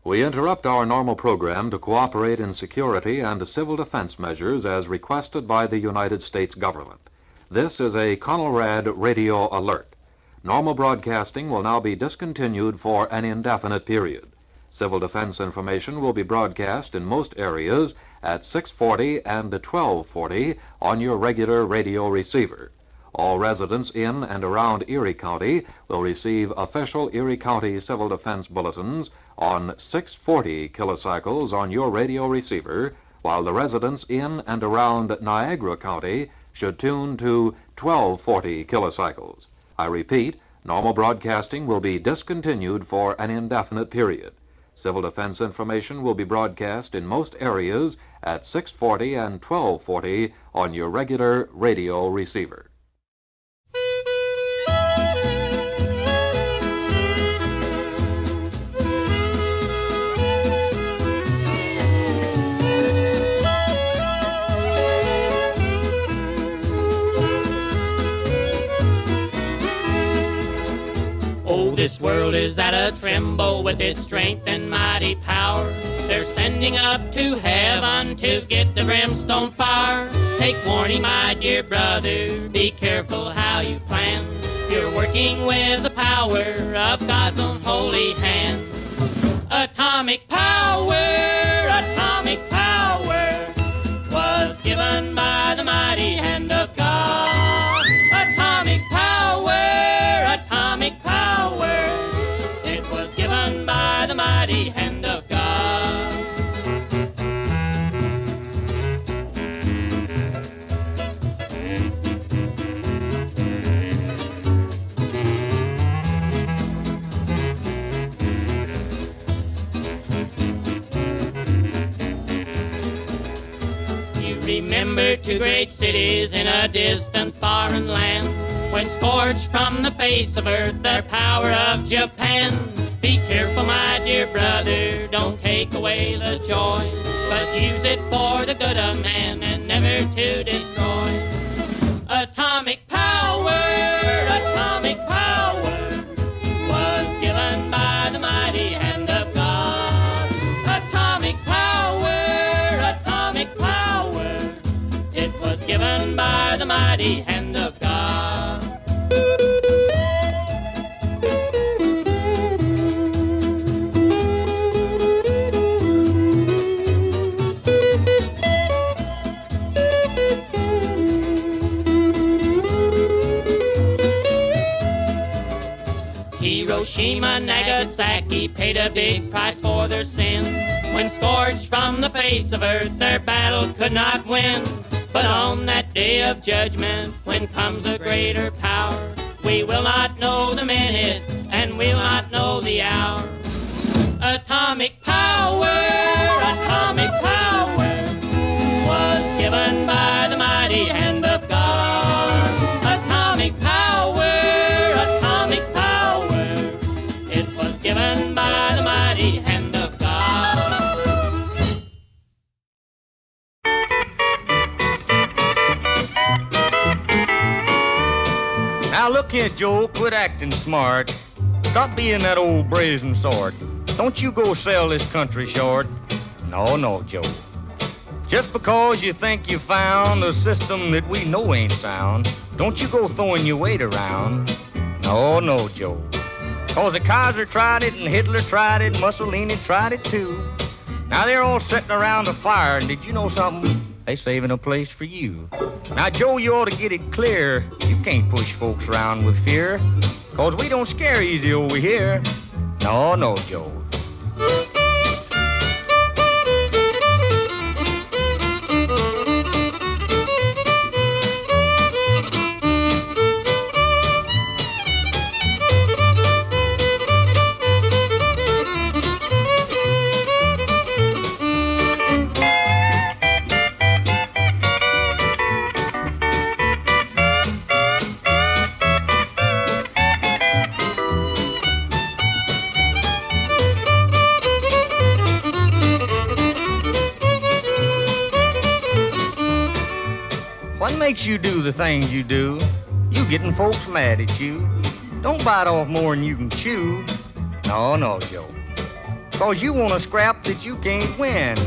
We interrupt our normal program to cooperate in security and civil defense measures as requested by the United States government. This is a Conelrad radio alert. Normal broadcasting will now be discontinued for an indefinite period. Civil defense information will be broadcast in most areas at 640 and 1240 on your regular radio receiver. All residents in and around Erie County will receive official Erie County Civil Defense bulletins on 640 kilocycles on your radio receiver, while the residents in and around Niagara County should tune to 1240 kilocycles. I repeat, normal broadcasting will be discontinued for an indefinite period. Civil defense information will be broadcast in most areas at 640 and 1240 on your regular radio receiver. This world is at a tremble with its strength and mighty power. They're sending up to heaven to get the brimstone fire. Take warning, my dear brother, be careful how you plan. You're working with the power of God's own holy hand. Atomic power was given by the mighty hand of God. Atomic power, it was given by the mighty hand of God. You remember two great cities in a distant foreign land, when scorched from the face of earth their power of Japan. Be careful, my dear brother, don't take away the joy, but use it for the good of man and never to destroy. Atomic power was given by the mighty hand of God. Atomic power, it was given by the mighty hand of God. Hiroshima, Nagasaki paid a big price for their sin. When scorched from the face of earth, their battle could not win. But on that day of judgment, when comes a greater power, we will not know the minute and we'll not know the hour. Atomic power was given by the mighty hand of God. Atomic power, it was given by the mighty hand of God. Now look here, Joe, quit acting smart. Stop being that old brazen sort. Don't you go sell this country short. No, Joe. Just because you think you found a system that we know ain't sound, don't you go throwing your weight around. No, Joe. 'Cause the Kaiser tried it and Hitler tried it, Mussolini tried it too. Now they're all sitting around the fire, and did you know something? They saving a place for you. Now, Joe, you ought to get it clear. You can't push folks around with fear, 'cause we don't scare easy over here. No, Joe. What makes you do the things you do? You getting folks mad at you. Don't bite off more than you can chew. No, Joe. 'cause you want a scrap that you can't win.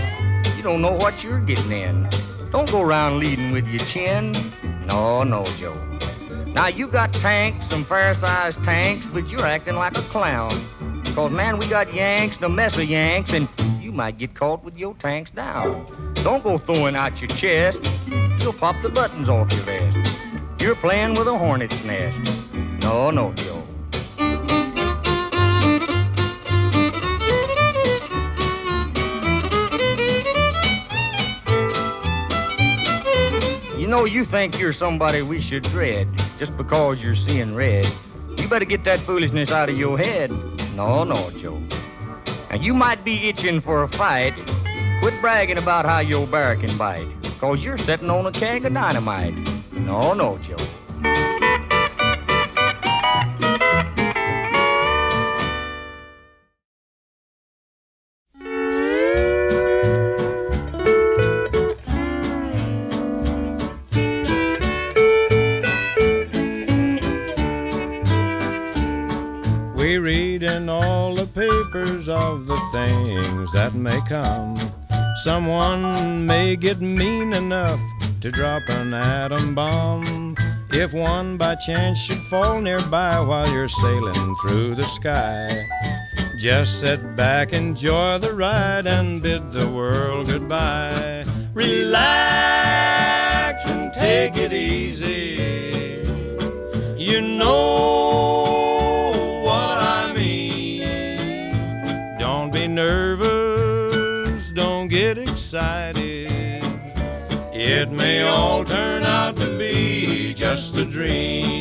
You don't know what you're getting in. Don't go around leading with your chin. No, no, Joe. Now, you got tanks, some fair-sized tanks, but you're acting like a clown. 'Cause, man, we got Yanks and a mess of Yanks, and you might get caught with your tanks down. Don't go throwing out your chest. You'll pop the buttons off your vest. You're playing with a hornet's nest. No, no, Joe. You know, you think you're somebody we should dread just because you're seeing red. You better get that foolishness out of your head. No, no, Joe. Now, you might be itching for a fight. Quit bragging about how your bear can bite, 'cause you're sitting on a keg of dynamite. No, no, Joe. We read in all the papers of the things that may come. Someone may get mean enough to drop an atom bomb. If one by chance should fall nearby while you're sailing through the sky, just sit back, enjoy the ride, and bid the world goodbye. Relax and take it easy. You know what I mean. Don't be nervous, don't get excited. It may all turn out to be just a dream.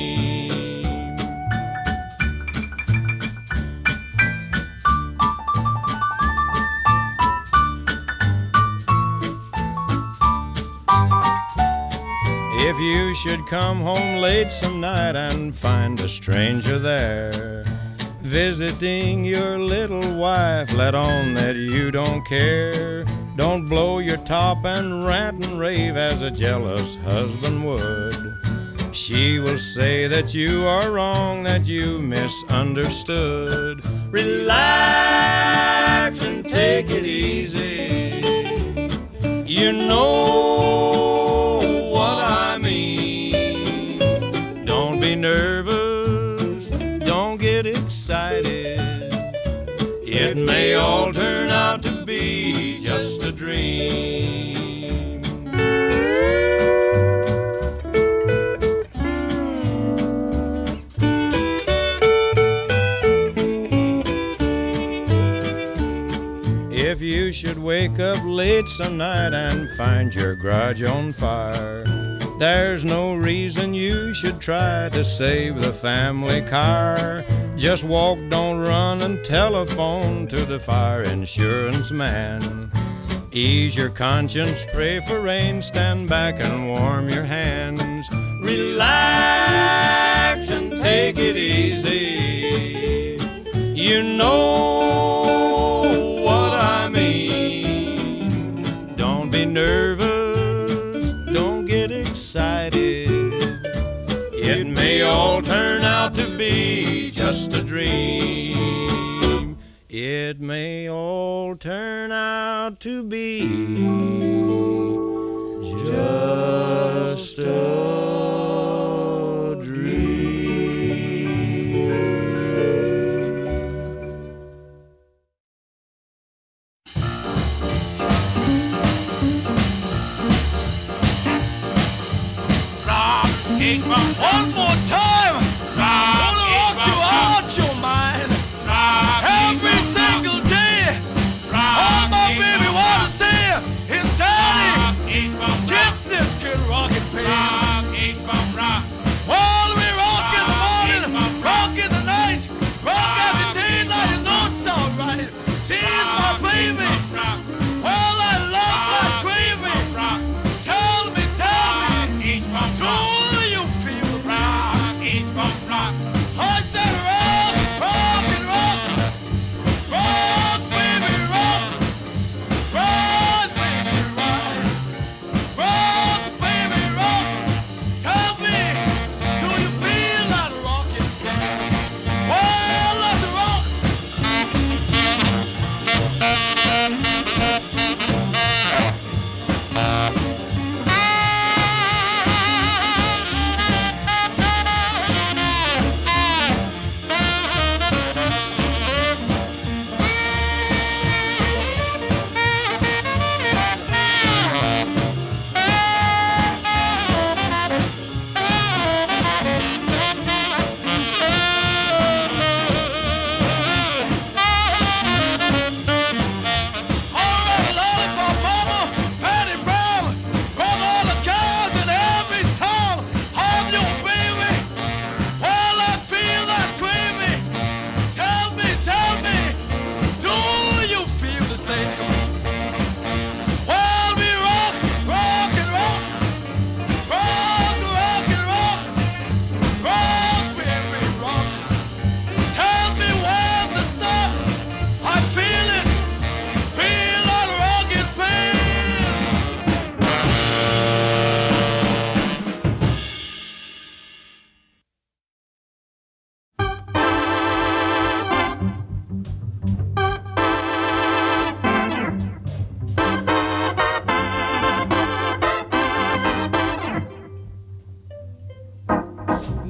If you should come home late some night and find a stranger there, visiting your little wife, let on that you don't care. Don't blow your top and rant and rave as a jealous husband would. She will say that you are wrong, that you misunderstood. Relax and take it easy. You know what I mean. Don't be nervous, don't get excited. It may all turn out to be just a dream. If you should wake up late some night and find your garage on fire, there's no reason you should try to save the family car. Just walk, don't run, and telephone to the fire insurance man. Ease your conscience, pray for rain, stand back and warm your hands. Relax and take it easy. You know what I mean. Don't be nervous, don't get excited. It may all turn out to be just a dream. It may all turn out to be just a dream. One more time, gonna rock you out your mind. Every single day, all my baby wanna say is, Daddy, get this kid rockin' pain. While we rock in the morning, rock in the night, rock every day like you know it's alright. She's my baby, well I love my gravy. Tell me, do you feel the pain? I said rock, rock and rock, rock baby rock, rock baby rock, rock baby rock.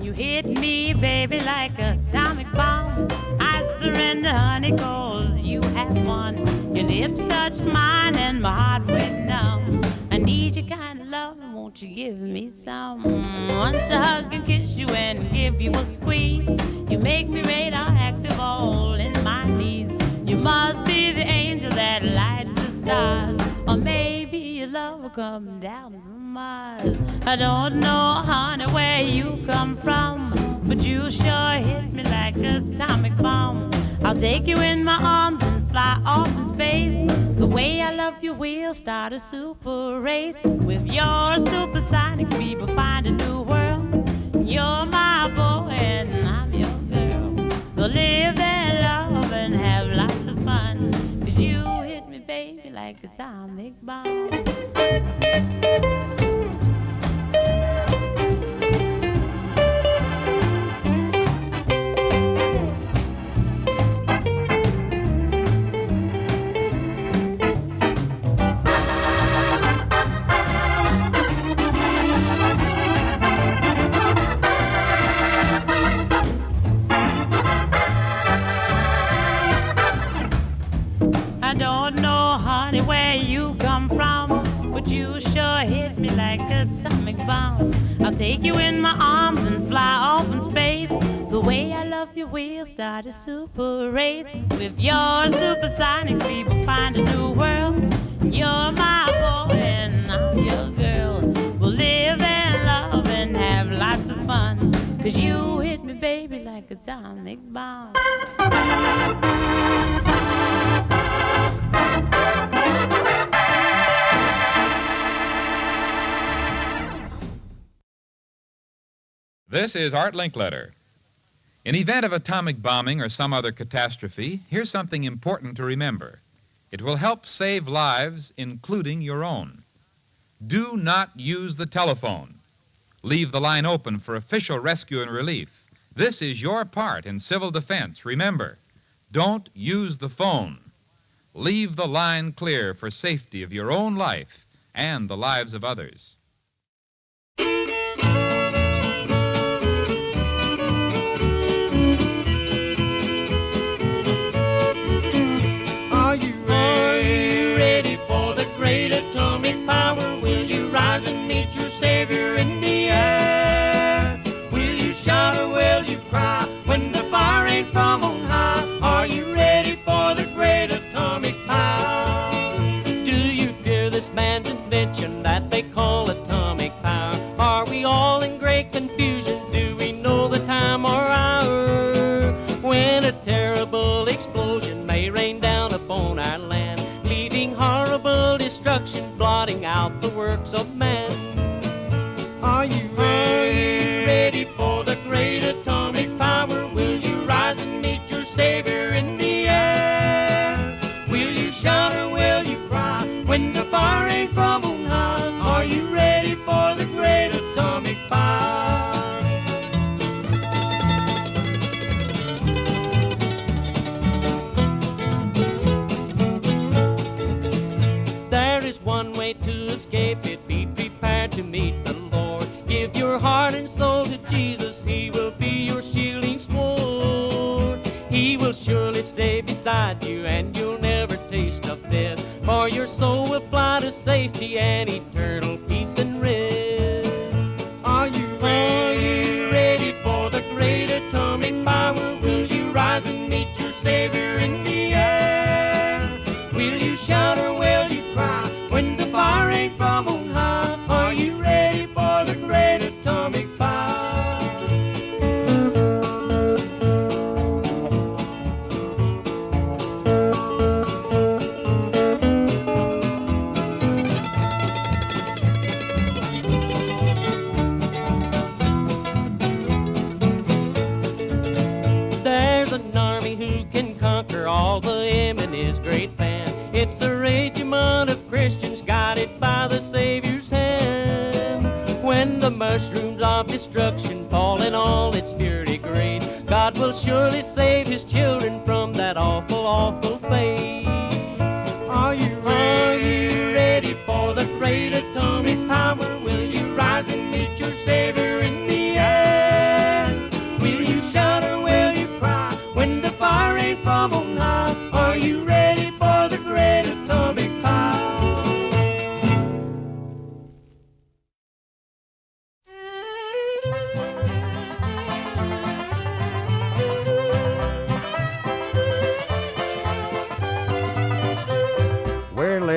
You hit me, baby, like an atomic bomb. I surrender, honey, 'cause you have won. Your lips touch mine and my heart went numb. I need your kind of love, won't you give me some? Want to hug and kiss you and give you a squeeze. You make me radioactive all in my knees. You must be the angel that lights the stars, or maybe your love will come down from Mars. I don't know, honey, where you come from, but you sure hit me like an atomic bomb. I'll take you in my arms and fly off in space. The way I love you, we'll start a super race. With your supersonic speed, we'll find a new world. You're my boy and I'm your girl. We'll live and love and have lots of fun, 'cause you hit me, baby, like an atomic bomb. I don't know, honey, where you come from, but you sure hit me like an atomic bomb. I'll take you in my arms and fly off in space. The way I love you, we'll start a super race. With your supersonic speed, we'll find a new world. You're my boy and I'm your girl. We'll live and love and have lots of fun, 'cause you hit me, baby, like an atomic bomb. This is Art Linkletter. In event of atomic bombing or some other catastrophe, here's something important to remember. It will help save lives, including your own. Do not use the telephone. Leave the line open for official rescue and relief. This is your part in civil defense. Remember, don't use the phone. Leave the line clear for safety of your own life and the lives of others. Are you ready for the great atomic power? Will you rise and meet your Savior in the air? Will you shout or will you cry when the fire ain't from on high? Are you ready for the great atomic power? Do you fear this man's invention that they call atomic power? Are we all in great confusion? Do we know the time or hour when a terrible explosion may rain down upon our land, leaving horrible destruction, blotting out the works of man? Are you ready for the great atomic power? Will you rise and meet your Savior in the air? Will you shout or will you cry when the fire ain't from on high? Are you ready for the great atomic power? There is one way to escape it. Be prepared to meet the Lord. Give your heart and soul to Jesus. He will be your shielding sword. He will surely stay beside you, and you'll never taste of death. For your soul will fly to safety and eternal peace and rest. Are you ready for the great atomic power? Will you rise and meet your Savior in the air? Will you shout or will you cry when the fire ain't from on high? Are you ready for the great atomic power? There's an army who can conquer all the him and his great band. It's a regiment of Christians guided by the Savior's hand. When the mushrooms of destruction fall in all its fury great, God will surely save his children from that awful, awful fate. Are you ready for the great atomic power? Will you rise and meet your Savior in the air?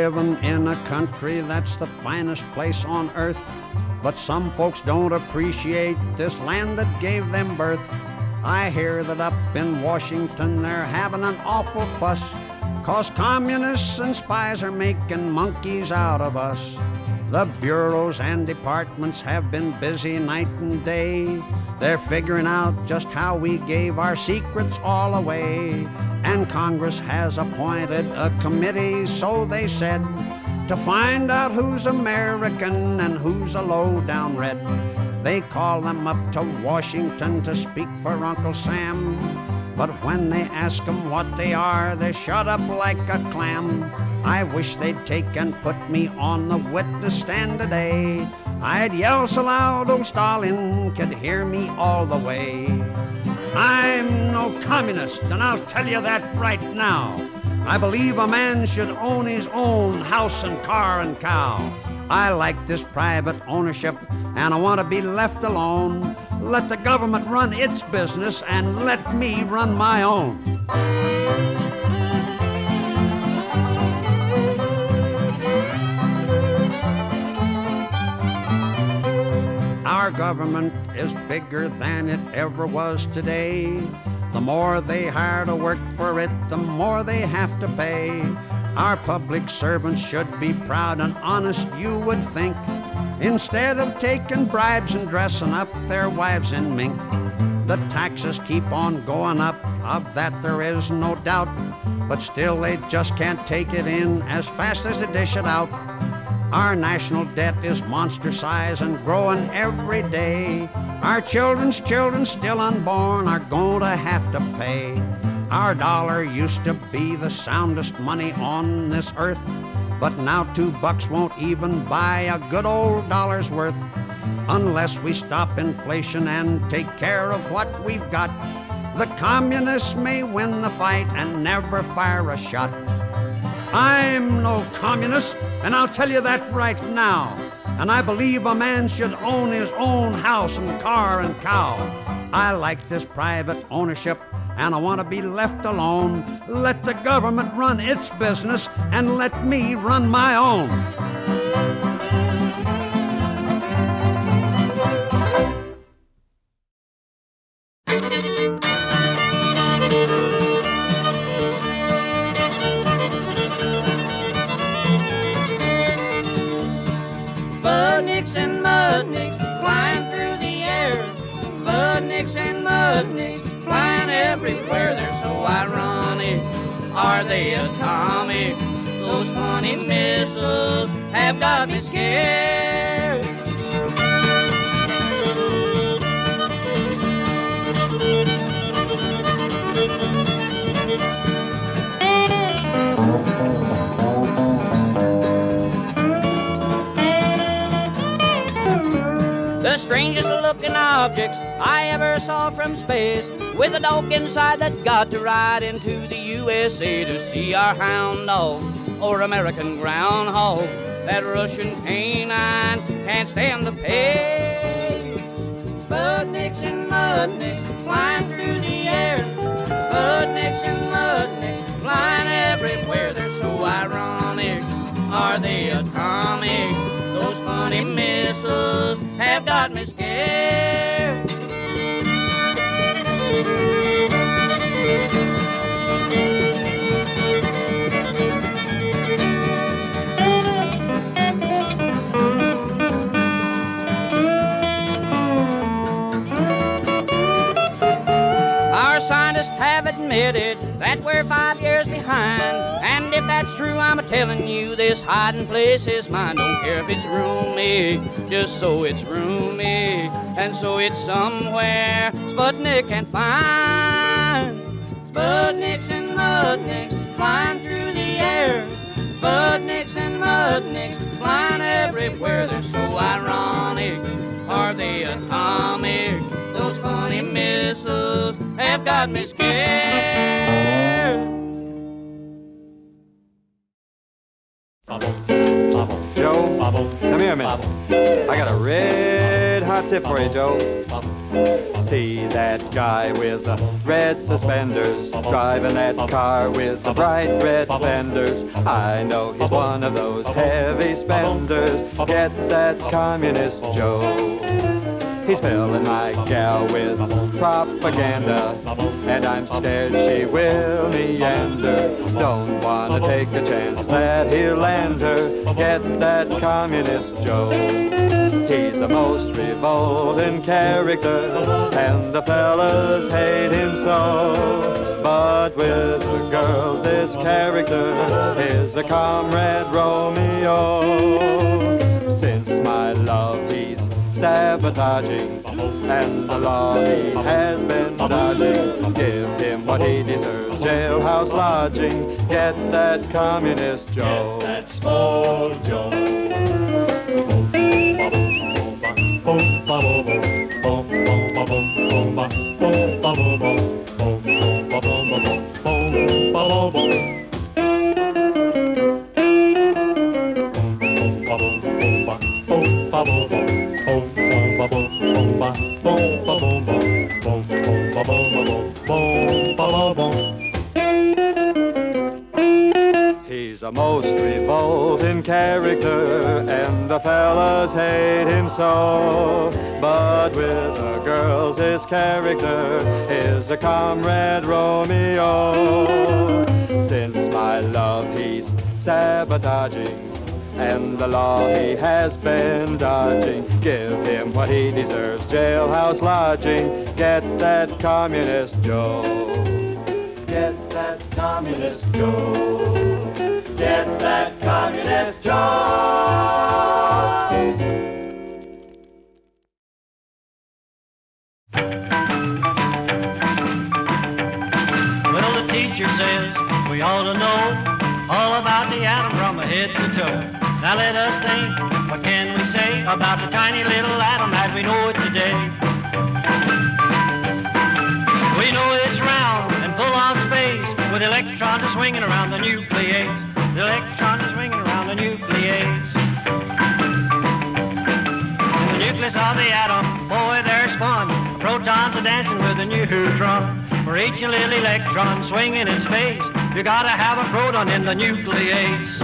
living in a country that's the finest place on earth. But some folks don't appreciate this land that gave them birth. I hear that up in Washington they're having an awful fuss, 'cause communists and spies are making monkeys out of us. The bureaus and departments have been busy night and day. They're figuring out just how we gave our secrets all away. And Congress has appointed a committee, so they said, to find out who's American and who's a low-down red. They call them up to Washington to speak for Uncle Sam. But when they ask them what they are, they shut up like a clam. I wish they'd take and put me on the witness stand today. I'd yell so loud old Stalin could hear me all the way. I'm no communist, and I'll tell you that right now. I believe a man should own his own house and car and cow. I like this private ownership, and I want to be left alone. Let the government run its business, and let me run my own. Our government is bigger than it ever was today. The more they hire to work for it, the more they have to pay. Our public servants should be proud and honest, you would think, instead of taking bribes and dressing up their wives in mink. The taxes keep on going up, of that there is no doubt, but still they just can't take it in as fast as they dish it out. Our national debt is monster size and growing every day. Our children's children still unborn are going to have to pay. Our dollar used to be the soundest money on this earth, but now $2 won't even buy a good old dollar's worth. Unless we stop inflation and take care of what we've got, the communists may win the fight and never fire a shot. I'm no communist, and I'll tell you that right now. And I believe a man should own his own house and car and cow. I like this private ownership, and I want to be left alone. Let the government run its business, and let me run my own. Sputniks and mudniks flying through the air. Sputniks and mudniks flying everywhere. They're so ironic. Are they atomic? Those funny missiles have got me scared. The strangest looking objects I ever saw from space, with a dog inside that got to ride into the USA to see our hound dog or American groundhog. That Russian canine can't stand the pace. Sputniks and mudniks flying through the air. Sputniks and mudniks flying everywhere. They're so ironic. Are they atomic? Those funny missiles have got me scared. Our scientists have admitted that we're 5 years behind. And if that's true, I'm telling you, this hiding place is mine. Don't care if it's roomy, just so it's roomy. And so it's somewhere Sputnik can find. Sputniks and mudniks flying through the air. Sputniks and mudniks flying everywhere. They're so ironic. Are they atomic? Those funny missiles have got me scared. Joe, come here a minute. I got a red hot tip for you, Joe. See that guy with the red suspenders driving that car with the bright red fenders. I know he's one of those heavy spenders. Get that communist Joe. He's filling my gal with propaganda, and I'm scared she will meander. Don't want to take a chance that he'll land her. Get that communist Joe. He's the most revolting character, and the fellas hate him so. But with the girls, this character is a comrade Romeo. Since my love he's sabotaging, and the law he has been dodging, give him what he deserves, jailhouse lodging. Get that communist Joe. Get that small Joe. He's a most revolting character, and the fellas hate him so. But with the girls, his character is a comrade Romeo. Since my love he's sabotaging, and the law he has been dodging, give him what he deserves, jailhouse lodging. Get that communist Joe. Get that communist Joe. Get that communist Joe. Well, the teacher says we ought to know all about the atom from head to toe. Now let us think, what can we say about the tiny little atom as we know it today? We know it's round and full of space, with electrons are swinging around the nucleus. The electrons are swinging around the nucleus. In the nucleus of the atom, boy, there's fun. Protons are dancing with a neutron. For each little electron swinging in space, you gotta have a proton in the nucleus.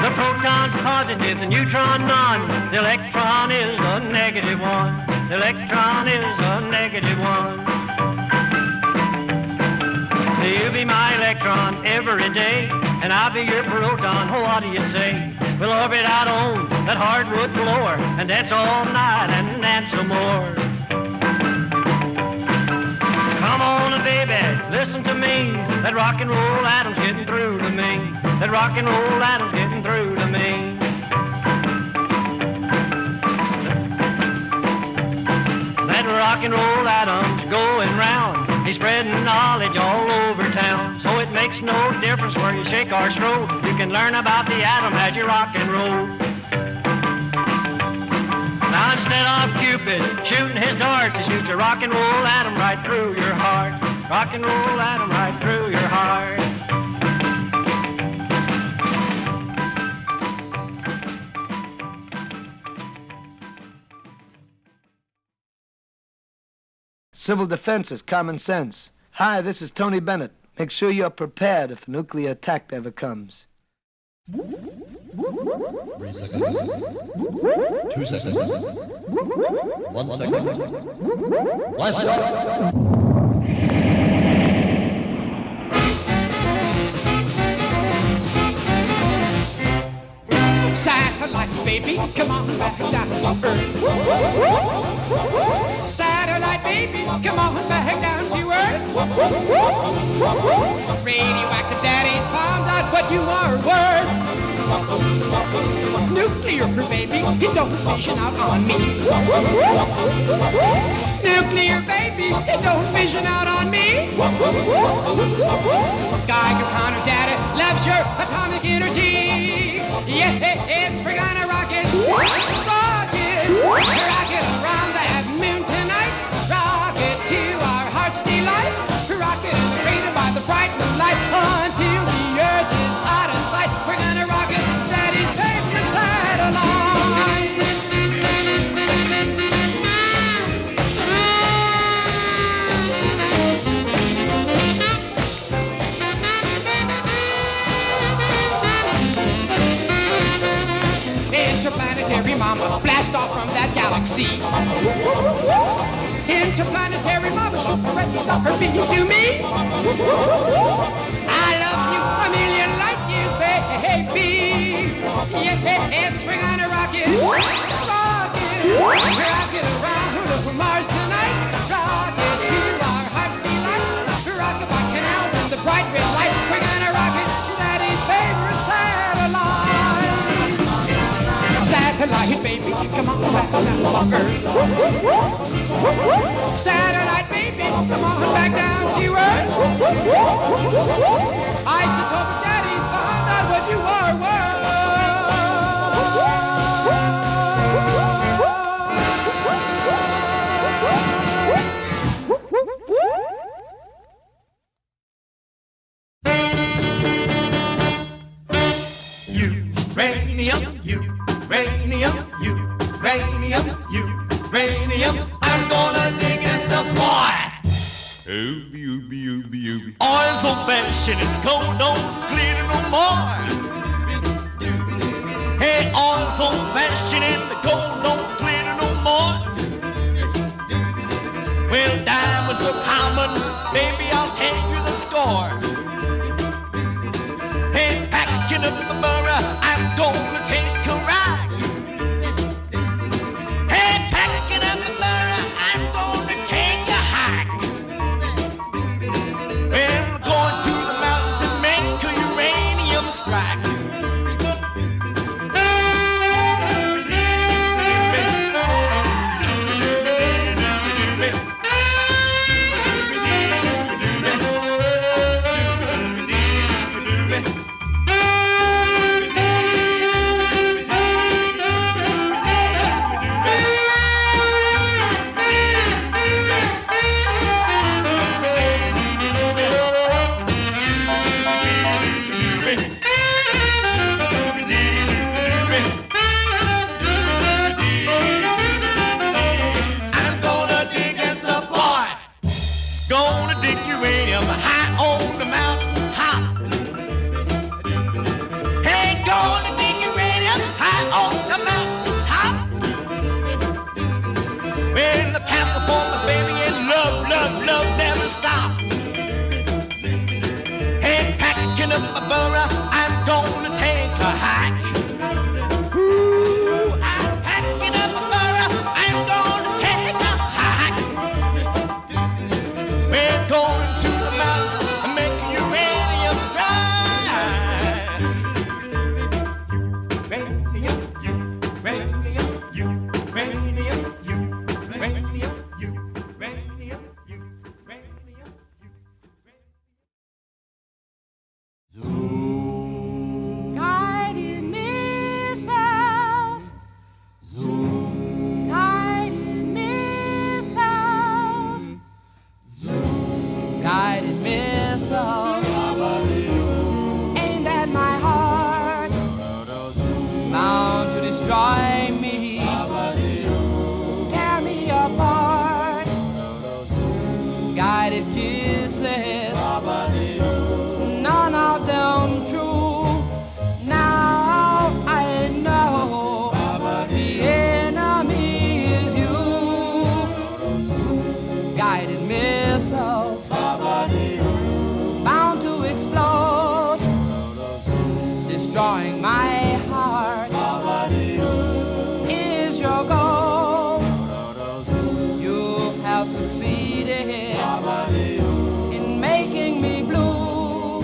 The proton's positive, the neutron none. The electron is a negative one. The electron is a negative one. You be my electron every day, and I'll be your proton. Oh, what do you say? We'll orbit out on that hardwood floor and dance all night and dance some more. Come on, baby, listen to me. That rock and roll atom's getting through to me. That rock and roll atom's getting through to me. That rock and roll atom's going round. He's spreading knowledge all over town. So it makes no difference where you shake or stroll. You can learn about the atom as you rock and roll. Now instead of Cupid shooting his darts, he shoots a rock and roll atom right through your heart. Rock and roll atom right through your heart. Civil defense is common sense. Hi, this is Tony Bennett. Make sure you're prepared if a nuclear attack ever comes. 3 seconds. 2 seconds. 1 second. Blast off! Satellite, baby, come on back down to Earth. Satellite, baby, come on back down to Earth. Radioactive daddy's found out what you are worth. Nuclear crew, baby, you don't vision out on me. Nuclear baby, you don't vision out on me. Geiger counter data loves your atomic energy. Yes, we're gonna rock it, rocket around that moon tonight. Rock it to our heart's delight. Rock it in the crater by the bright moonlight until the earth is out of sight. We're gonna rock it, Daddy's favorite satellite. blast off from that galaxy. Interplanetary mother ship ready to her beam to me. I love you a million light years, baby. Yes, we're gonna rock it, rock it around for Mars tonight. Rock it to our heart's delight. Rock it by canals and the bright red light. We're gonna rock it to Daddy's favorite satellite. Satellite, baby, come on back down to Earth. Satellite, baby, come on back down to Earth. Isotope Daddy's found out what you are worth. Uranium, I'm gonna dig as the boy. Oil so fashioned and gold don't glitter no more. Hey, oil so fashioned and the gold don't glitter no more. Well, diamonds are common, baby, I'll tell you the score. Hey, packing up the borough, I'm gonna take a ride. Strike. Stop. Hey, packing up my borough, I'm gonna take a hike. Ooh, I'm packing up my borough, I'm gonna take a hike. We're going to the mountains and make uranium strike. Uranium, uranium, uranium, uranium, uranium. Guided missiles, guided missiles, guided missiles, aimed at my heart, bound to destroy me, tear me apart. Guided kisses, none of them true. Now I know the enemy is you. Guided missiles, bound to explode, destroying my heart. Is your goal? You have succeeded in making me blue.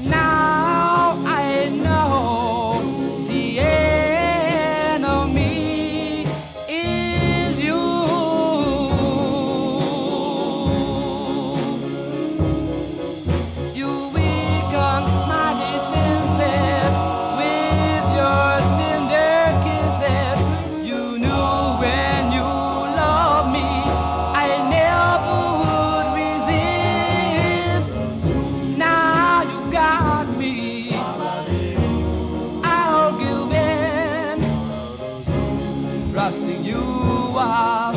Now I know the enemy is you. You weaken my defenses with your tender kisses. You knew when you loved me I never would resist. Now you got me, I'll give in. Trusting you was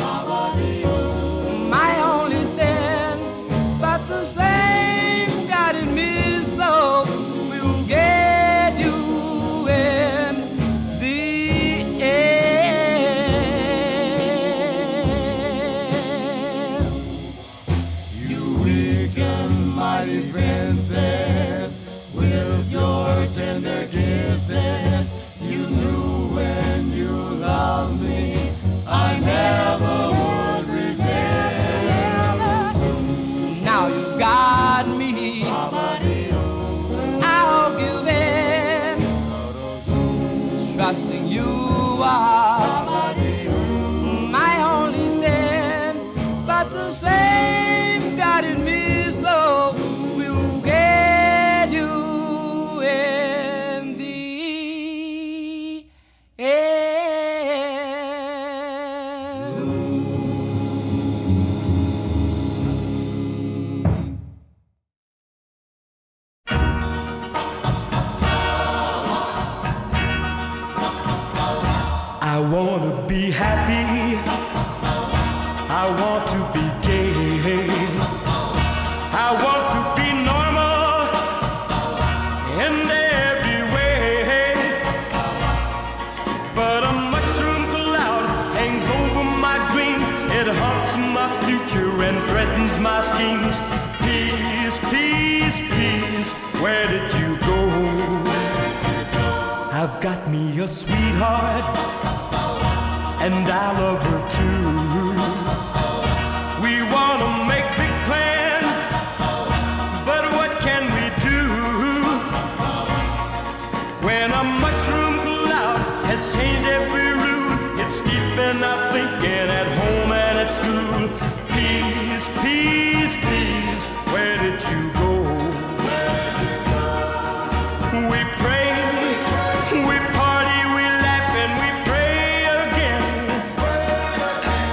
my only sin, but the same guided me so will get you in the end. be happy. I want to be gay. I want to be normal in every way. But a mushroom cloud hangs over my dreams. It haunts my future and threatens my schemes. Peace, peace, peace, where did you go? I've got me a sweetheart, and I love her too. We want to make big plans, but what can we do when a mushroom cloud has changed every rule? It's deep in our thinking at home and at school. Peace, peace, peace, where did you go? We pray, we party, we laugh, and we pray again.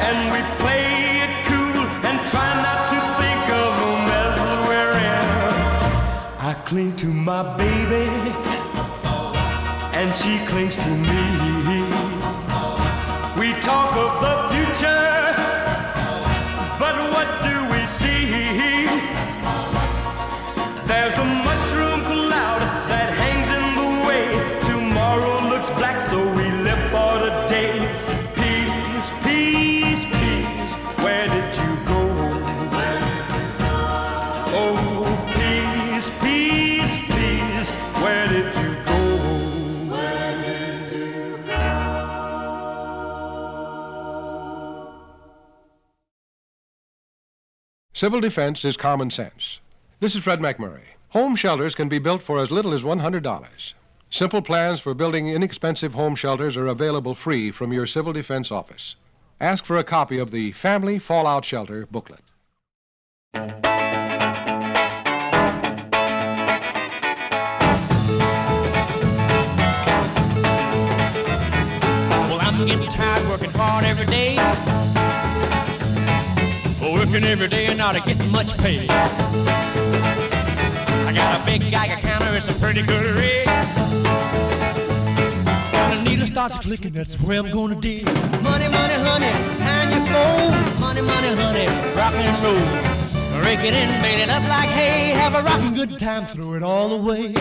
And we play it cool and try not to think of the mess we're in. I cling to my baby, and she clings to me. We talk of the future, but what do we see? There's a mushroom cloud that hangs in the way. Tomorrow looks black, so we live for today. Peace, peace, peace, where did you go? Oh, peace, peace, peace, where did you go? Civil defense is common sense. This is Fred McMurray. Home shelters can be built for as little as $100. Simple plans for building inexpensive home shelters are available free from your Civil Defense office. Ask for a copy of the Family Fallout Shelter booklet. Well, I'm getting tired working hard every day. Working every day and not getting much pay. I got a big Geiger counter, it's a pretty good rate. When the needle starts clicking, that's where I'm gonna dig. Money, money, honey, hand your phone. Money, money, honey, rock and roll. Rake it in, bait it up like hay. Have a rockin' good time, throw it all away.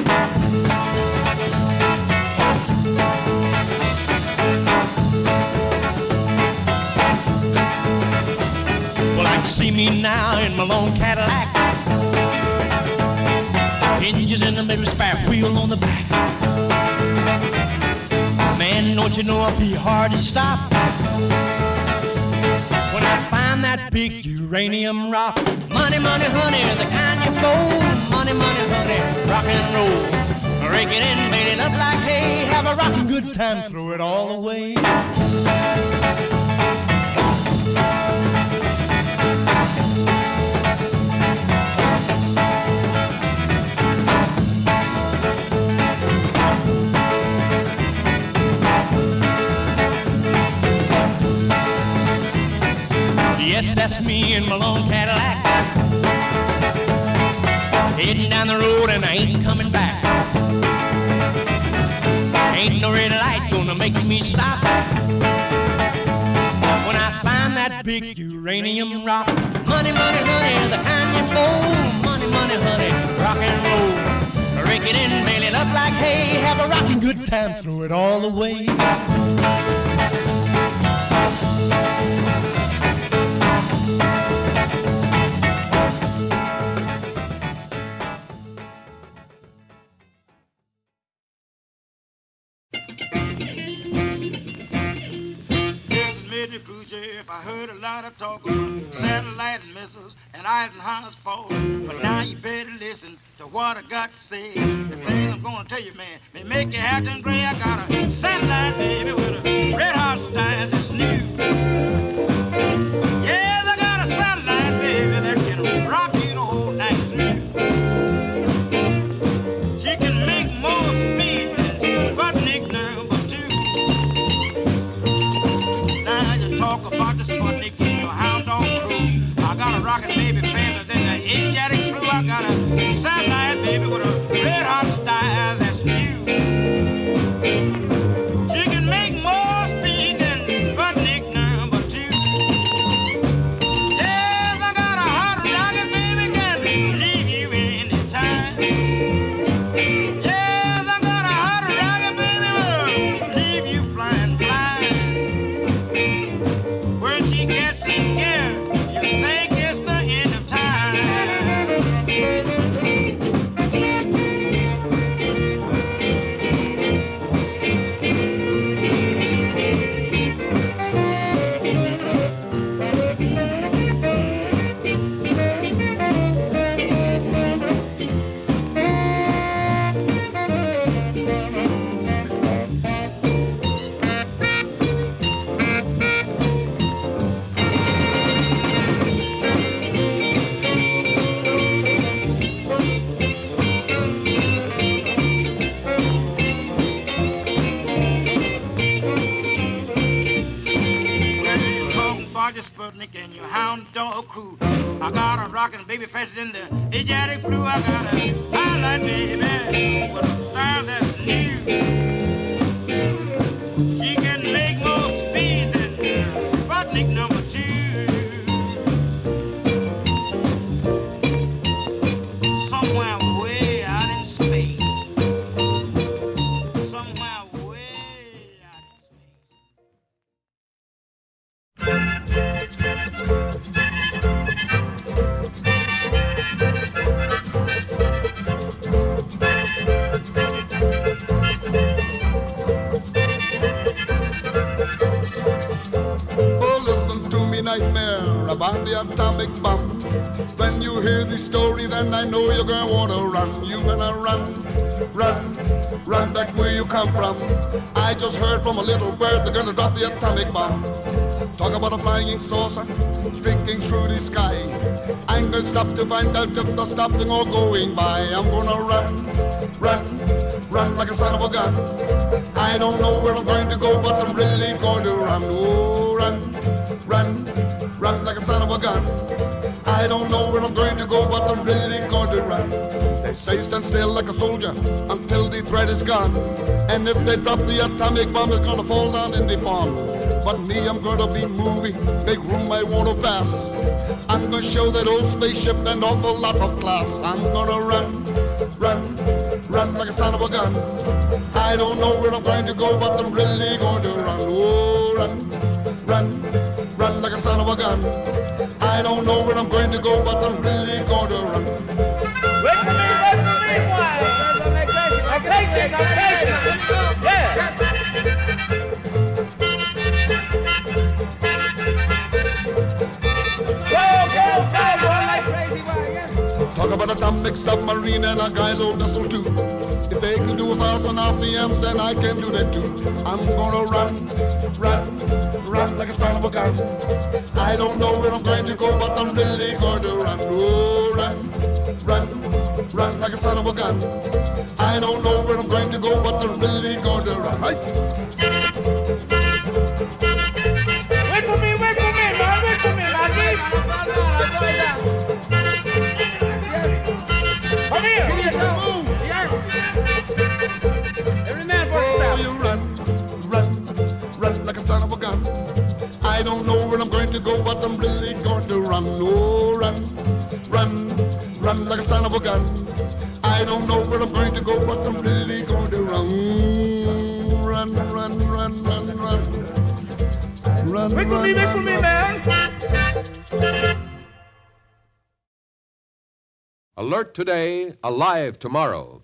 Well, I can see me now in my long Cadillac. Hinges in the middle, spare wheel on the back. Man, don't you know I'll be hard to stop when I find that big uranium rock. Money, money, honey, the kind you fold. Money, money, honey, rock and roll. Rake it in, bait it up like hay. Have a rockin' good time, throw it all away. Yes, that's me in my long Cadillac, heading down the road and I ain't coming back. Ain't no red light gonna make me stop when I find that big uranium rock. Money, money, honey, the kind you fold. Money, money, honey, rock and roll. Rake it in, bail it up like hay. Have a rockin' good time, throw it all away. If I heard a lot of talk about satellite missiles and Eisenhower's fall, but now you better listen to what I got to say. The thing I'm gonna tell you, man, may make you act and gray. I got a satellite baby with a red hot style that's new. Yeah, I got a satellite baby that can rock you the whole night through. She can make more speed than Sputnik number 2. Now you talk about the Sputnik with your hound dog crew. I got a rocket baby faster than the Asiatic flu. I got a satellite baby with a red hot style that's new. She can make more speed than Sputnik. Roger Sputnik and your hound dog crew. I got a rockin' baby faster than the Asiatic flu. I got a highlight baby with a style that's new. She can make more speed than Sputnik number 2. Somewhere way out in space. Somewhere way out in nightmare about the atomic bomb. When you hear the story, then I know you're gonna wanna run. You're gonna run, run, run back where you come from. I just heard from a little bird they're gonna drop the atomic bomb. Talk about a flying saucer streaking through the sky. I ain't gonna stop to find out if they're stopping or going by. I'm gonna run, run, run like a son of a gun. I don't know where I'm going to go, but I'm really going to run. Oh, run, run, run like a son of a gun. I don't know where I'm going to go, but I'm really going to run. They say stand still like a soldier until the threat is gone. And if they drop the atomic bomb, it's gonna fall down in the pond. But me, I'm gonna be moving, make room I wanna pass. I'm gonna show that old spaceship an awful lot of class. I'm gonna run, run, run like a son of a gun. I don't know where I'm going to go, but I'm really going to run. Oh, run, run, run like a son of a gun. I don't know where I'm going to go, but I'm really going to run. Wait for me, why? I'm taking. Yeah. Talk about atomic submarine and a guy's old vessel too. If they can do 1,000 RPMs, then I can do that too. I'm gonna run, run, run like a son of a gun. I don't know where I'm going to go, but I'm really going to run. Oh, run, run, run like a son of a gun. I don't know where I'm going to go, but I'm really going to run. Right? Wait for me, man. Wait for me, man. Come here. Every man for himself. You run, run, run like a son of a gun. I don't know where I'm going to go, but I'm really going to run. Oh, run, run, run like a son of a gun. I don't know where I'm going to go, but I'm really going to run. Run, run, run, run, run. Run, Wait for me, man. Alert today, alive tomorrow.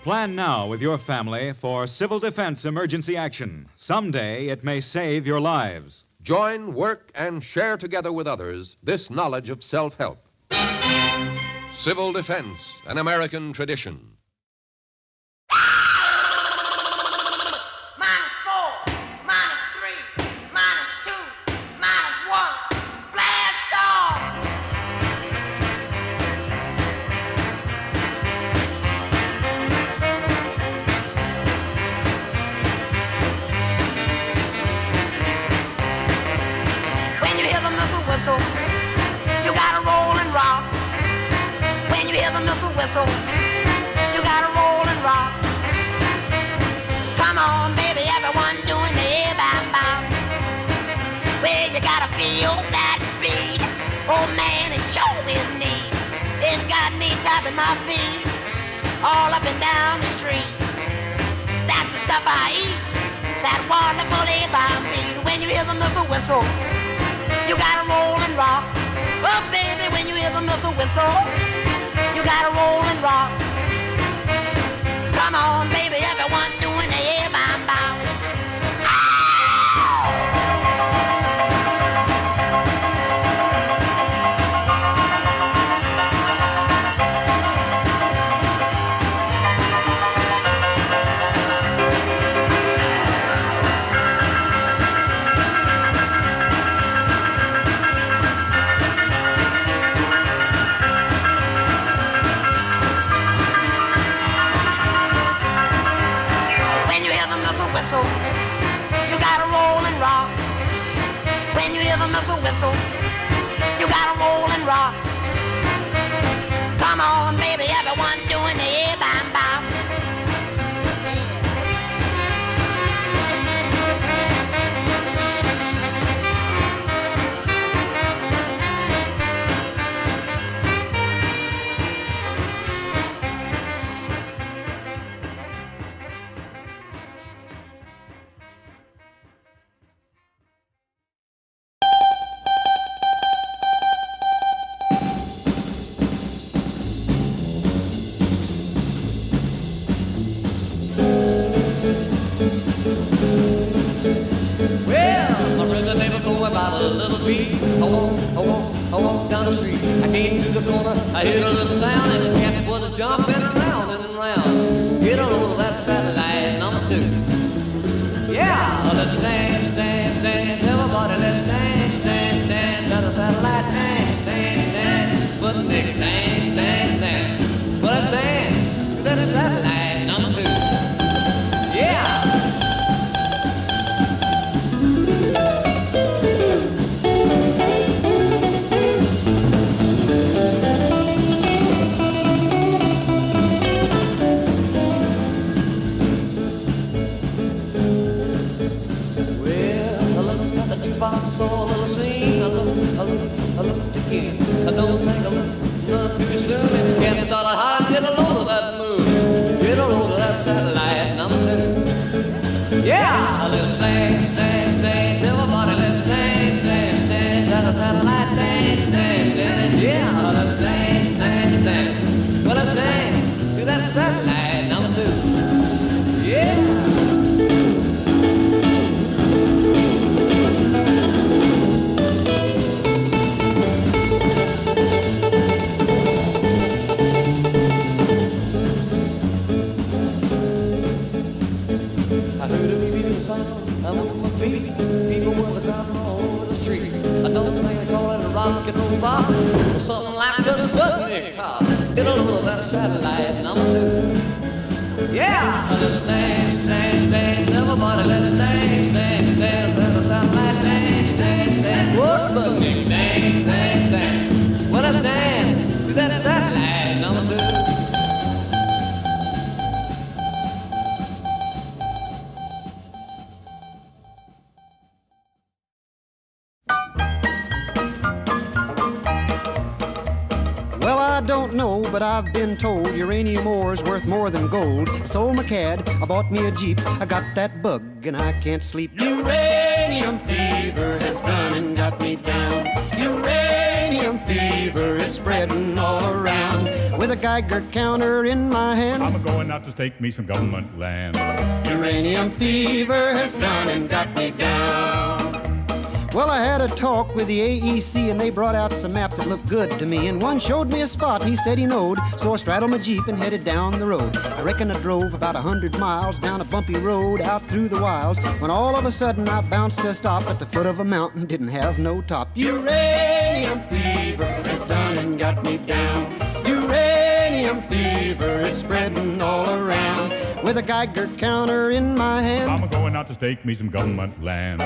Plan now with your family for civil defense emergency action. Someday it may save your lives. Join, work, and share together with others this knowledge of self-help. Civil defense, an American tradition. You gotta roll and rock. When you hear the missile whistle, you gotta roll and rock. Come on, baby, everyone doing the bam-bam. Well, you gotta feel that beat. Oh man, it sure is neat. It's got me tapping my feet all up and down the street. That's the stuff I eat, that wonderful bam beat. When you hear the missile whistle, you gotta roll and rock. Oh, baby, when you hear the missile whistle, you gotta roll and rock. Come on, baby, everyone doing the bam-bam. the missile whistle, you gotta roll and rock. Come on, baby, everyone doing the bam-bam. About a little beat. I walk down the street. I came to the corner. I heard a little sound, and the cat was jumping around and around. Get a load of that satellite number 2. Yeah, let's dance, dance, dance. Everybody, let's dance, dance, dance. At a satellite dance, dance, dance. But nigga, dance, dance, dance. Well, let's dance to that satellite number 2. Yeah. Saw a little scene, I looked again. I don't think I looked too soon. If you can't start a high, get a load of that moon. Get a load of that satellite number 2. Yeah, let's dance, dance, dance. Everybody, let's dance, dance, dance. At a satellite dance, dance, dance. Yeah, let's dance, dance, dance. Well, let's dance to that satellite number 2. Yeah. I'm on my feet, people were coming all over the street. I don't think they call it a rock and roll bar, or something like just a Sputnik car. Get a load of that satellite number 2. Yeah, let's dance, dance, dance. Everybody, let's dance, dance, dance. Let the satellite dance, dance, dance. What Sputnik? Dance, dance, dance. Well, let's dance to that satellite number 2. I don't know, but I've been told uranium ore is worth more than gold. I sold my cad, I bought me a Jeep. I got that bug and I can't sleep. Uranium fever has gone and got me down. Uranium fever is spreading all around. With a Geiger counter in my hand, I'm going out to stake me some government land. Uranium fever has gone and got me down. Well, I had a talk with the AEC and they brought out some maps that looked good to me. And one showed me a spot he said he knowed, so I straddled my Jeep and headed down the road. I reckon I drove about 100 miles down a bumpy road out through the wilds, when all of a sudden I bounced to a stop at the foot of a mountain, didn't have no top. Uranium fever has done and got me down. Uranium fever is spreading all around. With a Geiger counter in my hand, I'm going out to stake me some government land.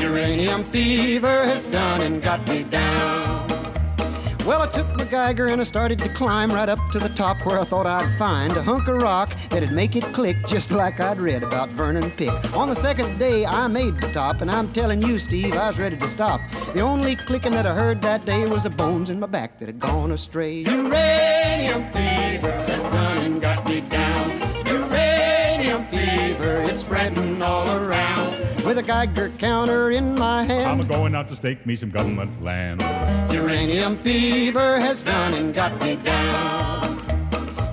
Uranium fever has done and got me down. Well, I took my Geiger and I started to climb right up to the top, where I thought I'd find a hunk of rock that'd make it click just like I'd read about Vernon Pick. On the second day I made the top, and I'm telling you, Steve, I was ready to stop. The only clicking that I heard that day was the bones in my back that had gone astray. Uranium fever has done and got me down. Uranium fever, it's spreading all around. With a Geiger counter in my hand, I'm going out to stake me some government land. Uranium fever has done and got me down.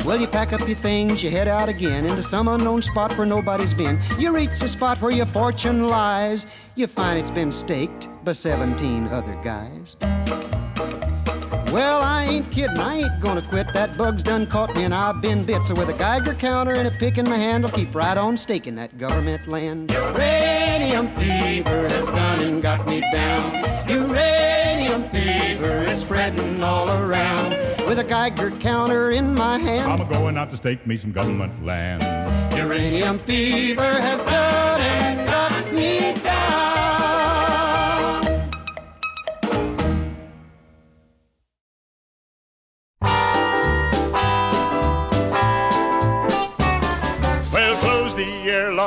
Well, you pack up your things, you head out again into some unknown spot where nobody's been. You reach the spot where your fortune lies. You find it's been staked by 17 other guys. Well, I ain't kidding, I ain't gonna quit. That bug's done caught me and I've been bit. So with a Geiger counter and a pick in my hand, I'll keep right on staking that government land. Uranium fever has gone and got me down. Uranium fever is spreading all around. With a Geiger counter in my hand, I'm going out to stake me some government land. Uranium fever has gone and got me down.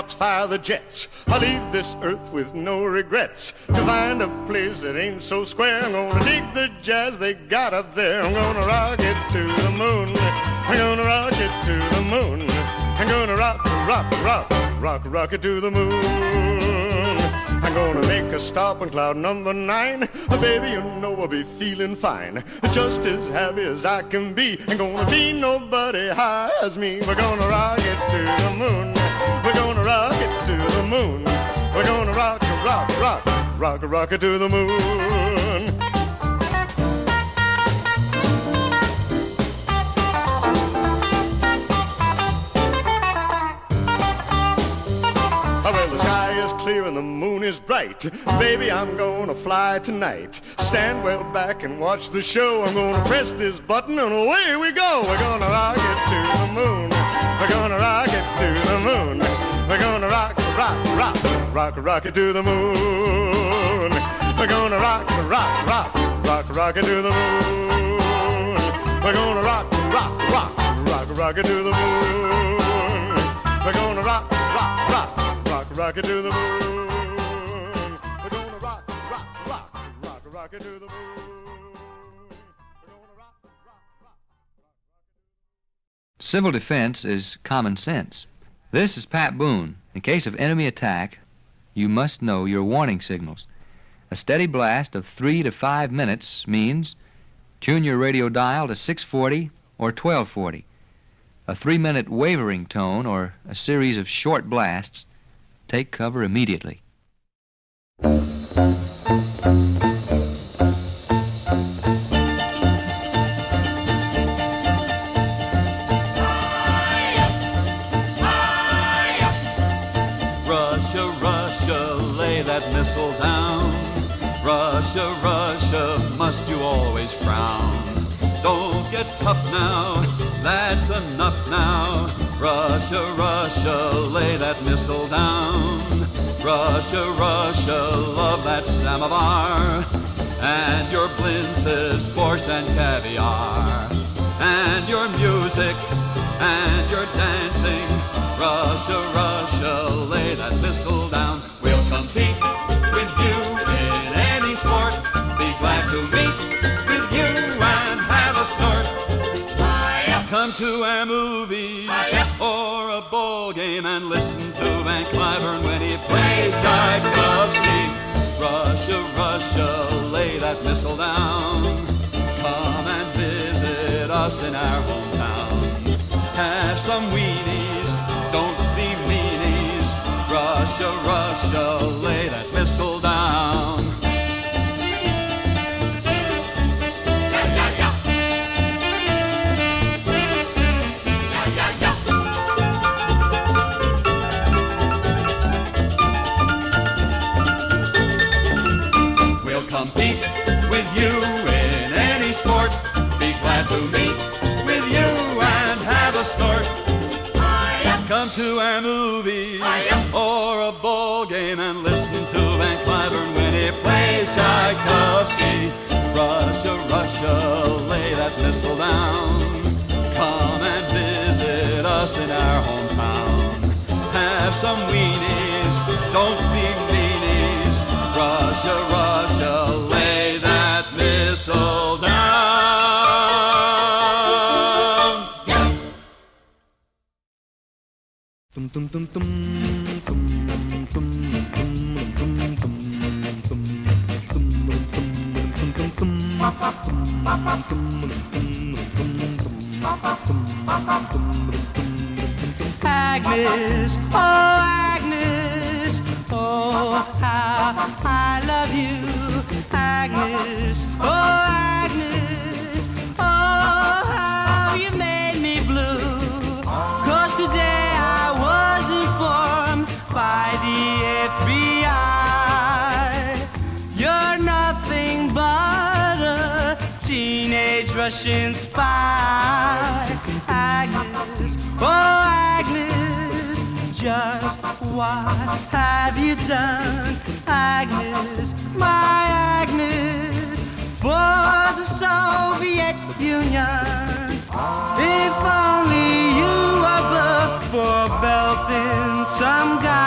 rocks, fire the jets. I'll leave this earth with no regrets to find a place that ain't so square. I'm gonna dig the jazz they got up there. I'm gonna rock it to the moon. I'm gonna rock it to the moon. I'm gonna rock it to the moon. I'm gonna make a stop on cloud number 9. Baby, you know I'll be feeling fine, just as happy as I can be. Ain't gonna be nobody high as me. We're gonna rock it to the moon. We're gonna rock it to the moon. We're gonna rock it to the moon. Well, the sky is clear and the moon is bright. Baby, I'm gonna fly tonight. Stand well back and watch the show. I'm gonna press this button and away we go. We're gonna rock it to the moon. We're gonna rock it to the moon. We're gonna rock it to the moon. We're gonna rock it to the moon. We're gonna rock it to the moon. We're gonna rock it to the moon. We're gonna rock it to the moon. Civil defense is common sense. This is Pat Boone. In case of enemy attack, you must know your warning signals. A steady blast of 3 to 5 minutes means tune your radio dial to 640 or 1240. A 3-minute wavering tone or a series of short blasts, take cover immediately. Russia, Russia, lay that missile down. Russia, Russia, must you always frown? Don't get tough now, that's enough now. Russia, Russia, lay that missile down. Russia, Russia, love that samovar, and your blintzes, borscht and caviar, and your music, and your dancing. Russia, Russia, lay that missile down. We'll compete with you in any sport. Be glad to meet with you and have a snort. Come to our movies or a ball game and listen to Van Cliburn when he plays Tchaikovsky. Russia, Russia, lay that missile down. Come and visit us in our hometown. Have some weenies, don't be meanies. Russia, Russia, lay that missile down. Compete with you in any sport. Be glad to meet with you and have a snort. Come to our movies or a ball game and listen to Van Cliburn when he plays Tchaikovsky. Russia, Russia, lay that missile down. Come and visit us in our hometown. Have some weenies, don't be meanies. Russia, Russia, lay that missile down. Agnes, oh Agnes, oh how I love you, Agnes, oh Agnes, oh how you made me blue. 'Cause today I was informed by the FBI you're nothing but a teenage Russian spy. Agnes, oh Agnes, just what have you done, Agnes, my Agnes, for the Soviet Union? If only you were booked for belting some guy.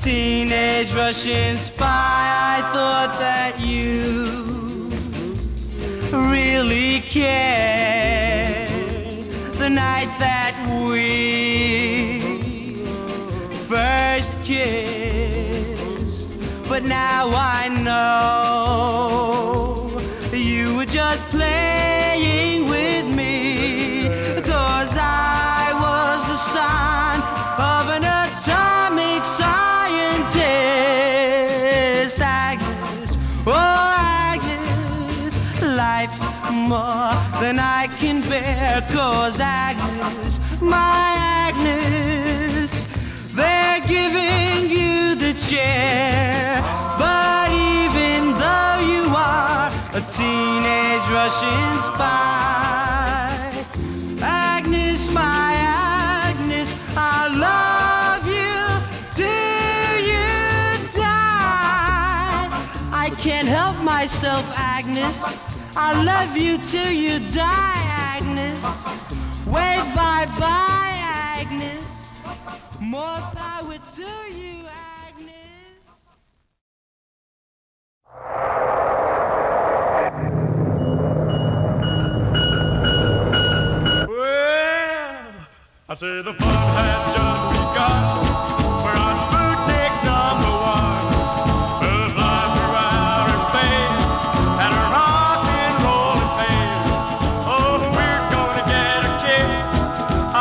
teenage Russian spy. I thought that you really cared the night that we first kissed. But now I know you were just playing with me, 'cause I was the son of an atomic scientist. Agnes, oh Agnes, life's more than I can bear, 'cause Agnes, my Agnes, they're giving you the chair. But even though you are a teenage Russian spy, Agnes, my Agnes, I'll love you till you die. I can't help myself, Agnes, I'll love you till you die, Agnes. Wave bye-bye, Agnes. More power to you, Agnes. Well, I say the fun has just begun. We're on Sputnik #1. We'll fly through outer space at a rock and rollin' pace. Oh, we're gonna get a kick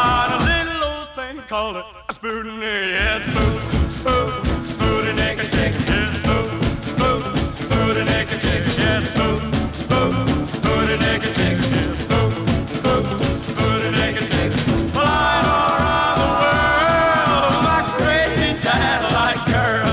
on a little old thing called a Sputnik. Yeah, Sputnik a chick. Yeah, Sputnik a chick. Yeah, Sputnik a chick. Yeah, Sputnik a chick. Flying all around the world, my crazy satellite girl.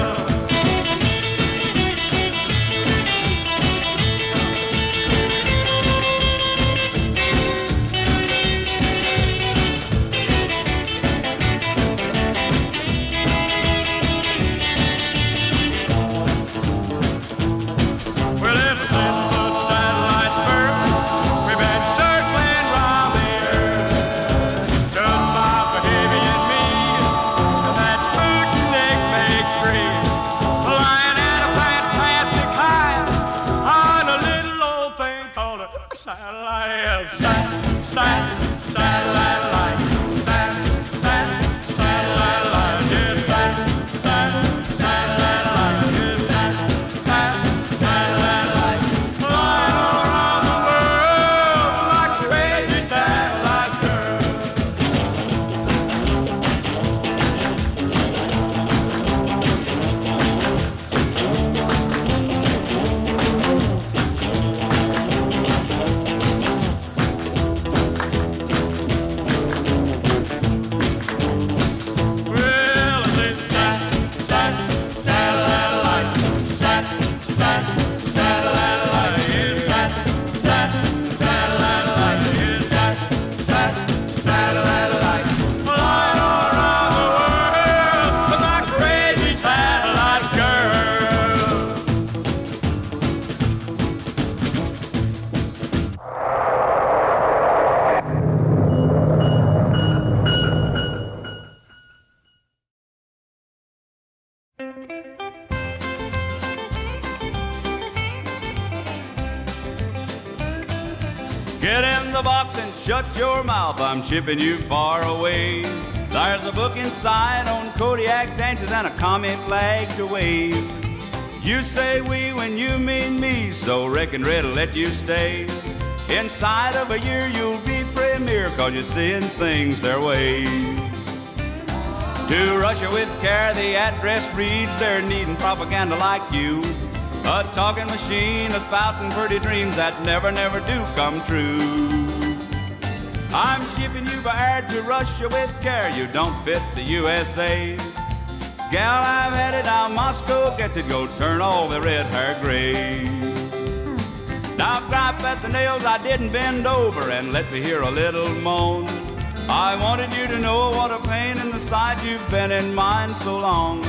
Get in the box and shut your mouth, I'm shipping you far away. There's a book inside on Kodiak dances and a commie flag to wave. You say we when you mean me, so reckon Red'll let you stay. Inside of a year you'll be premier, 'cause you're seeing things their way. To Russia with care, the address reads, they're needing propaganda like you. A talking machine, a spouting pretty dreams that never, never do come true. I'm shipping you by air to Russia with care, you don't fit the USA. Gal, I've had it, now Moscow gets it, go turn all the red hair gray. Now gripe at the nails, I didn't bend over, and let me hear a little moan. I wanted you to know what a pain in the side you've been in mine so long.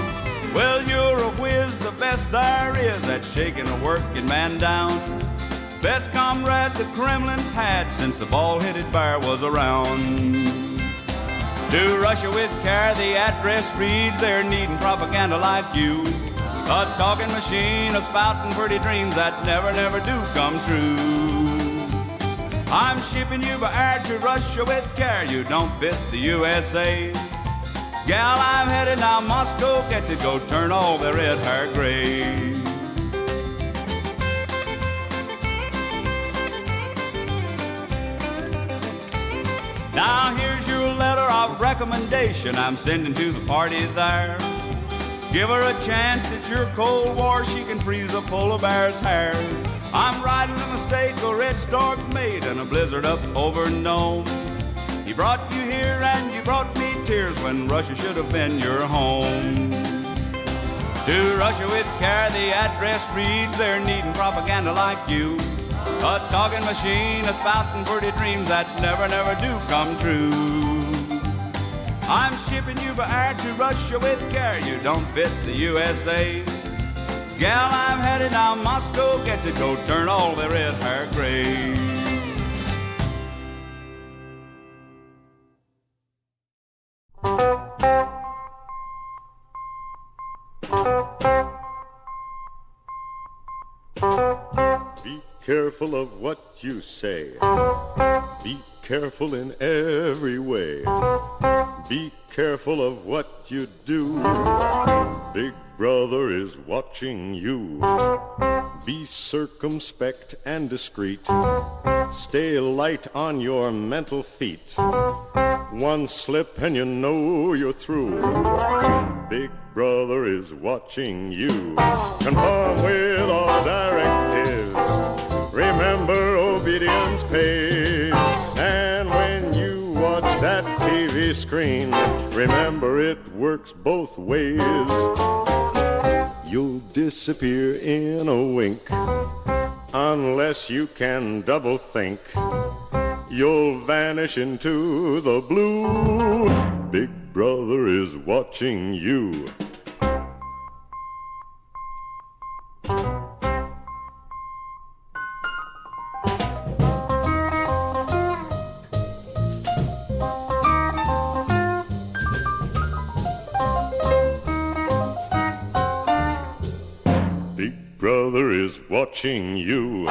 Well, you're a whiz, the best there is at shaking a working man down. Best comrade the Kremlin's had since the bald-headed bear was around. To Russia with care, the address reads, they're needing propaganda like you. A talking machine, a spouting pretty dreams that never, never do come true. I'm shipping you by air to Russia with care, you don't fit the USA. Gal, I'm headed now, Moscow gets it, go turn all their red hair gray. Now here's your letter of recommendation I'm sending to the party there. Give her a chance, it's your Cold War, she can freeze a polar bear's hair. I'm riding in a state where red storm made and a blizzard up over Nome. He brought you here and you brought me tears when Russia should have been your home. To Russia with care, the address reads, they're needing propaganda like you. A talking machine, a spouting pretty dreams that never, never do come true. I'm shipping you by air to Russia with care, you don't fit the USA. Gal, I'm headed now, Moscow gets it, go turn all their red hair gray. Be careful of what you say. Be careful in every way. Be careful of what you do. Big Brother is watching you. Be circumspect and discreet. Stay light on your mental feet. One slip and you know you're through. Big Brother is watching you. Conform with all directives. Remember, obedience pays. And when you watch that TV screen, remember it works both ways. You'll disappear in a wink unless you can double think. You'll vanish into the blue. Big Brother is watching you. Big Brother is watching you.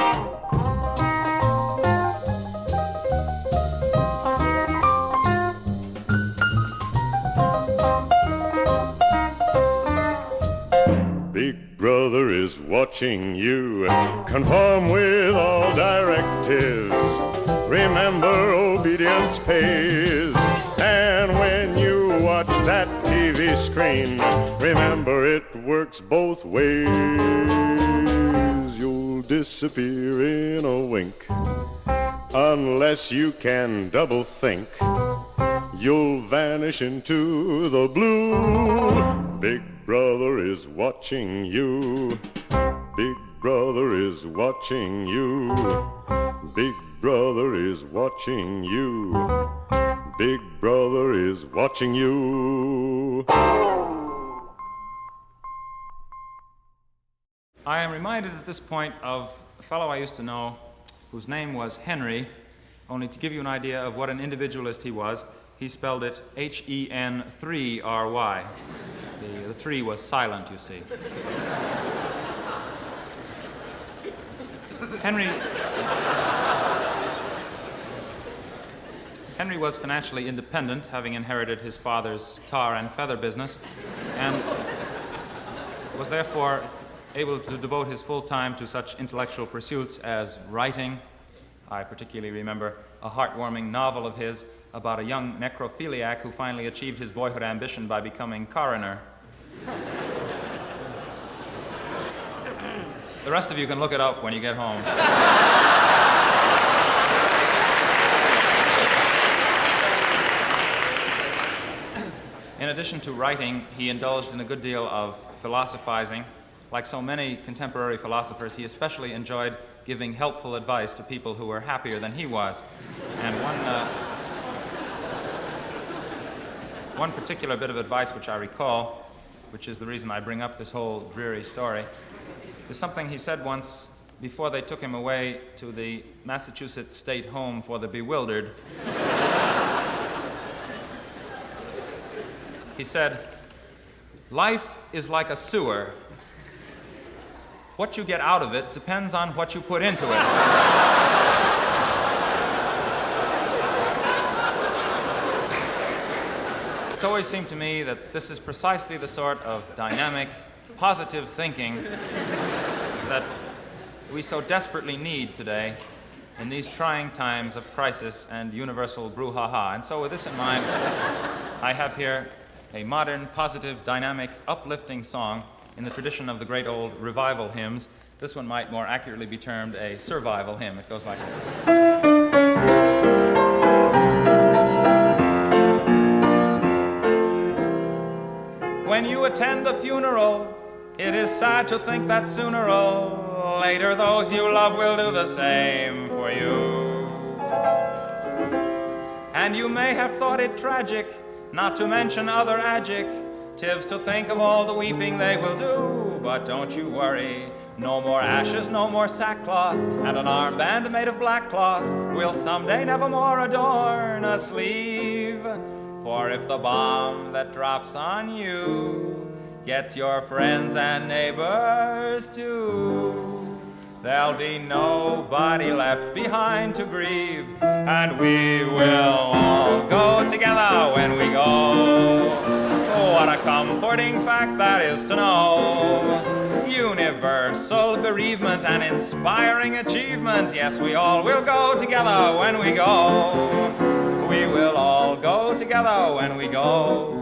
Big Brother is watching you. Conform with all directives. Remember, obedience pays. And when you watch that TV screen, remember it works both ways. You'll disappear in a wink unless you can double think. You'll vanish into the blue. Big Brother is watching you. Big Brother is watching you. Big Brother is watching you. Big Brother is watching you. I am reminded at this point of a fellow I used to know whose name was Henry. Only to give you an idea of what an individualist he was, he spelled it H-E-N-3-R-Y. The 3 was silent, you see. Henry was financially independent, having inherited his father's tar and feather business, and was therefore able to devote his full time to such intellectual pursuits as writing. I particularly remember a heartwarming novel of his about a young necrophiliac who finally achieved his boyhood ambition by becoming coroner. The rest of you can look it up when you get home. In addition to writing, he indulged in a good deal of philosophizing. Like so many contemporary philosophers, he especially enjoyed giving helpful advice to people who were happier than he was. And one particular bit of advice which I recall, which is the reason I bring up this whole dreary story, is something he said once before they took him away to the Massachusetts State Home for the Bewildered. He said, "Life is like a sewer. What you get out of it depends on what you put into it." It's always seemed to me that this is precisely the sort of dynamic, positive thinking that we so desperately need today in these trying times of crisis and universal brouhaha. And so with this in mind, I have here a modern, positive, dynamic, uplifting song in the tradition of the great old revival hymns. This one might more accurately be termed a survival hymn. It goes like this. When you attend a funeral, it is sad to think that sooner or later those you love will do the same for you. And you may have thought it tragic, not to mention other adjectives, to think of all the weeping they will do. But don't you worry, no more ashes, no more sackcloth, and an armband made of black cloth will someday nevermore adorn a sleeve. For if the bomb that drops on you gets your friends and neighbors too, there'll be nobody left behind to grieve, and we will all go together when we go. What a comforting fact that is to know. Universal bereavement and inspiring achievement. Yes, we all will go together when we go. We will all go together when we go,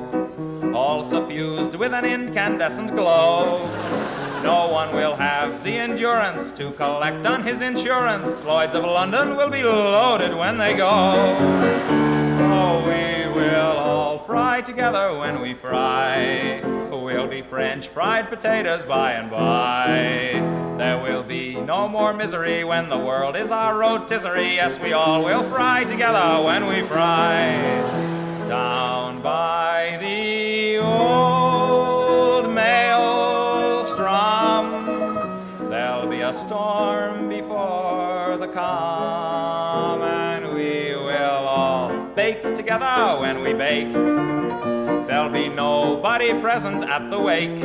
all suffused with an incandescent glow. No one will have the endurance to collect on his insurance. Lloyd's of London will be loaded when they go. Oh, we will all fry together when we fry. We'll be French fried potatoes by and by. There will be no more misery when the world is our rotisserie. Yes, we all will fry together when we fry. Down by the old maelstrom, there'll be a storm before the calm, and we will all bake together when we bake. There'll be nobody present at the wake,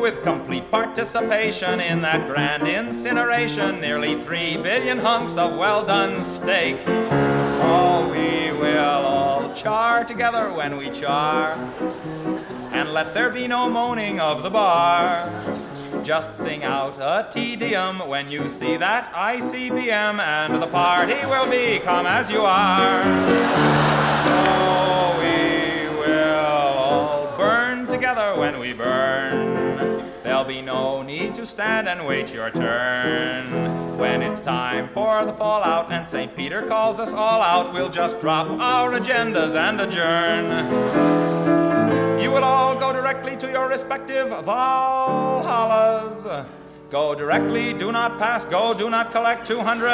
with complete participation in that grand incineration, nearly 3 billion hunks of well-done steak. Oh, we will all char together when we char, and let there be no moaning of the bar. Just sing out a Te Deum when you see that ICBM, and the party will be come as you are. Oh, we will all burn together when we burn. There'll be no need to stand and wait your turn. When it's time for the fallout and St. Peter calls us all out, we'll just drop our agendas and adjourn. You will all go directly to your respective Valhallas. Go directly, do not pass, go, do not collect $200.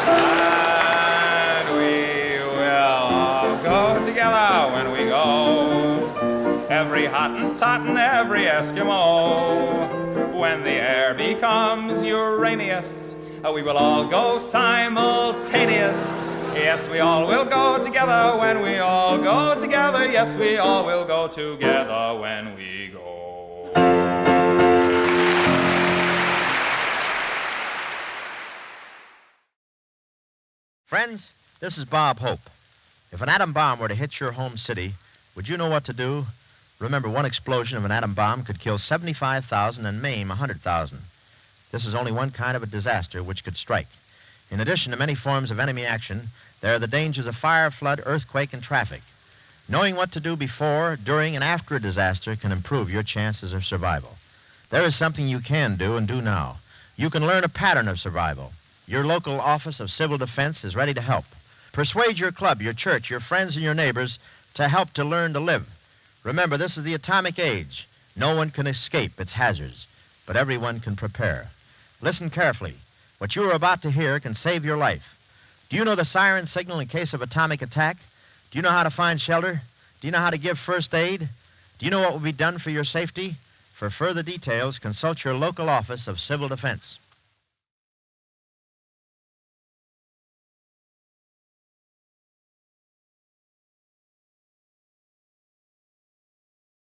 And we will all go together when we go. Every Hottentot and every Eskimo. When the air becomes Uranus, we will all go simultaneous. Yes, we all will go together when we all go together. Yes, we all will go together when we go. Friends, this is Bob Hope. If an atom bomb were to hit your home city, would you know what to do? Remember, one explosion of an atom bomb could kill 75,000 and maim 100,000. This is only one kind of a disaster which could strike. In addition to many forms of enemy action, there are the dangers of fire, flood, earthquake, and traffic. Knowing what to do before, during, and after a disaster can improve your chances of survival. There is something you can do and do now. You can learn a pattern of survival. Your local Office of Civil Defense is ready to help. Persuade your club, your church, your friends, and your neighbors to help to learn to live. Remember, this is the atomic age. No one can escape its hazards, but everyone can prepare. Listen carefully. What you are about to hear can save your life. Do you know the siren signal in case of atomic attack? Do you know how to find shelter? Do you know how to give first aid? Do you know what will be done for your safety? For further details, consult your local Office of Civil Defense.